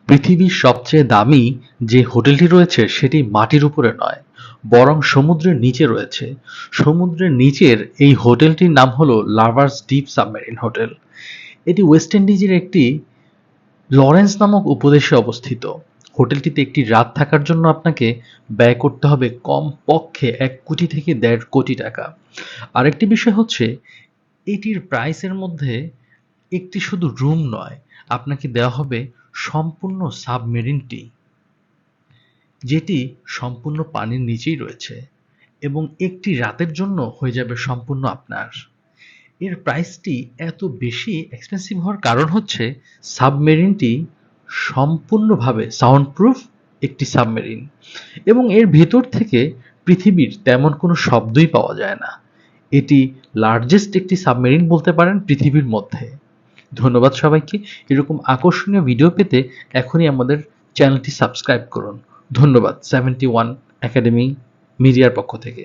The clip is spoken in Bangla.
পৃথিবীর সবচেয়ে দামি যে হোটেলটি রয়েছে সেটি মাটির উপরে নয়, বরং সমুদ্রের নিচে রয়েছে। সমুদ্রের নিচের এই হোটেলটির নাম হলো লাভার্স ডিপ সাবমেরিন হোটেল। এটি ওয়েস্ট ইন্ডিজের একটি লরেন্স নামক উপদেশে অবস্থিত। হোটেলটিতে একটি রাত থাকার জন্য আপনাকে ব্যয় করতে হবে কমপক্ষে ১ কোটি থেকে ১.৫ কোটি টাকা। আরেকটি বিষয় হচ্ছে, এটির প্রাইসের মধ্যে একটি শুধু রুম নয়, আপনাকে দেওয়া হবে সম্পূর্ণ সাবমেরিনটি, যেটি সম্পূর্ণ পানির নিচেই রয়েছে এবং একটি রাতের জন্য হয়ে যাবে সম্পূর্ণ আপনার। এর প্রাইসটি এত বেশি এক্সপেন্সিভ হওয়ার কারণ হচ্ছে সাবমেরিনটি সম্পূর্ণভাবে সাউন্ডপ্রুফ একটি সাবমেরিন এবং এর ভেতর থেকে পৃথিবীর তেমন কোনো শব্দই পাওয়া যায় না। এটি লার্জেস্ট একটি সাবমেরিন বলতে পারেন পৃথিবীর মধ্যে। ধন্যবাদ সবাইকে। এরকম আকর্ষণীয় ভিডিও পেতে এখনই আমাদের চ্যানেলটি সাবস্ক্রাইব করুন। ধন্যবাদ 71 একাডেমি মিডিয়ার পক্ষ থেকে।